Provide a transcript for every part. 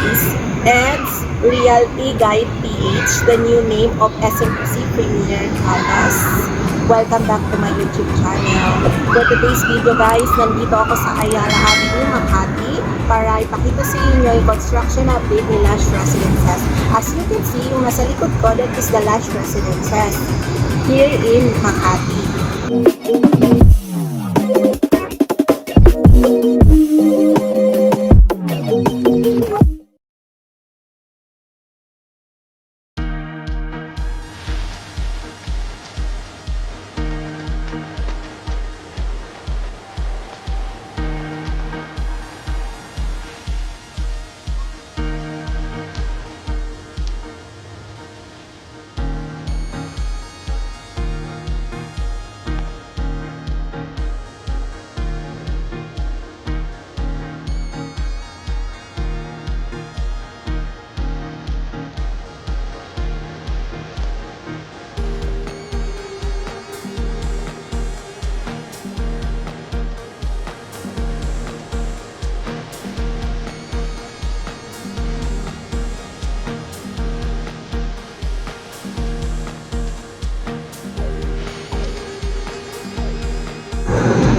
is Ed's Realty Guide PH, the new name of SMPC Premier Calas. Welcome back to my YouTube channel. For today's video guys, nandito ako sa Ayala Avenue, Makati para ipakita sa inyo yung construction update ni Lush Residences. As you can see, yung nasa likod ko, that is the Lush Residences here in Makati.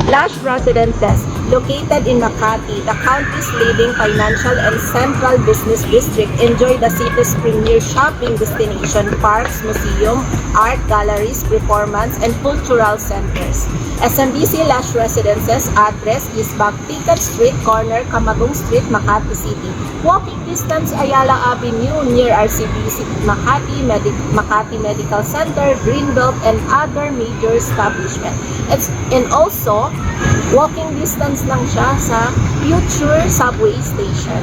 Lush Residences, located in Makati, the country's leading financial and central business district, enjoy the city's premier shopping destination, parks, museum, art galleries, performance, and cultural centers. SMBC Lush Residences address is Bagpikat Street, corner Camagong Street, Makati City. Walking distance Ayala Avenue near RCBC Makati, Makati Medical Center, Greenbelt, and other major establishments. And also, walking distance lang siya sa future subway station.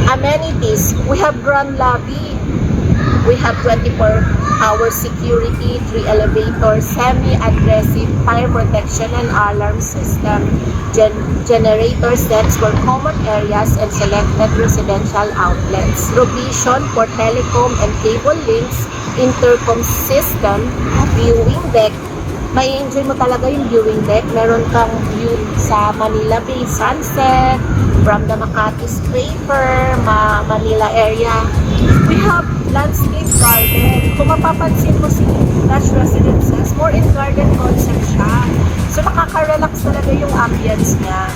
Amenities, we have grand lobby, we have 24-hour security, 3 elevators, semi-aggressive fire protection and alarm system, generator sets for common areas and selected residential outlets, provision for telecom and cable links, intercom system, viewing deck. May enjoy mo talaga yung viewing deck. Meron kang view sa Manila Bay sunset, from the Makati Scraper, Manila area. We have landscape garden. Kung mapapansin mo si Lush Residences, more in garden concept siya. So nakaka-relax talaga yung ambience niya.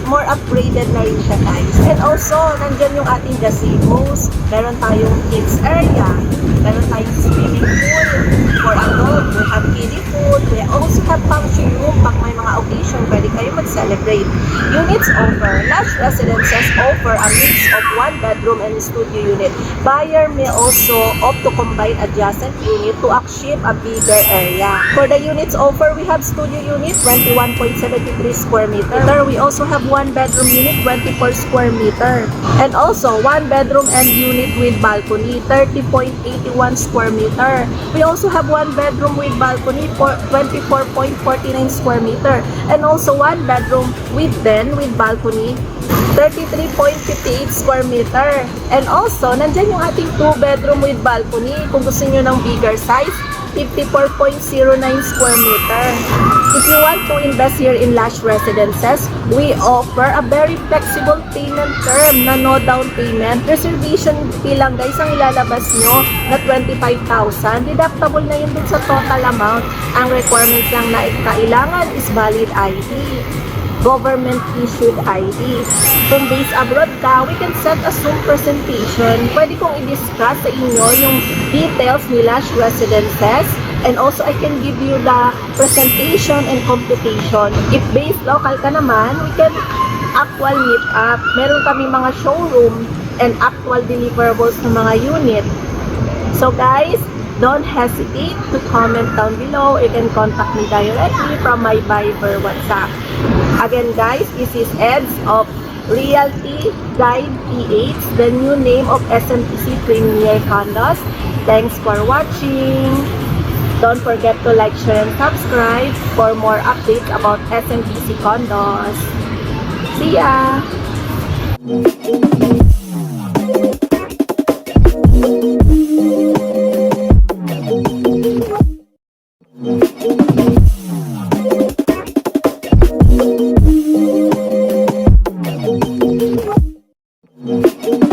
More upgraded na rin siya guys. And also, nandyan yung ating gazebos. Meron tayong kids area. Meron tayong swimming pool for adult. We have kiddie food. We also have function room. Pag may mga occasion, pwede kayo mag-celebrate. Units offer. Lush Residences offer a mix of 1 bedroom and studio unit. Buyer may also opt to combine adjacent unit to achieve a bigger area. For the units offer, we have studio unit, 21.73 square meter. We also have 1 bedroom unit, 24 square meter. And also, 1 bedroom and unit with balcony, 30.81 square meter. We also have 1 bedroom with balcony, 24.49 square meter. And also, 1 bedroom with den with balcony, 33.58 square meter. And also, nandyan yung ating 2 bedroom with balcony. Kung gusto nyo ng bigger size, 54.09 square meter. If you want to invest here in Lush Residences, we offer a very flexible payment term na no down payment. Reservation fee lang guys ang ilalabas nyo na 25,000. Deductible na yun dun sa total amount. Ang requirements lang na kailangan is valid ID. Government issued ID. Kung based abroad ka, we can set a Zoom presentation. Pwede kong i-discuss sa inyo yung details ni Lush Residences, and also I can give you the presentation and computation. If based local ka naman, we can actual meet up. Meron kami mga showroom and actual deliverables ng mga unit. So guys, don't hesitate to comment down below. You can contact me directly from my Viber WhatsApp. Again guys, this is Ed's of Realty Guide PH, the new name of SMPC Premier Condos. Thanks for watching. Don't forget to like, share, and subscribe for more updates about SMPC Condos. See ya! Thank you.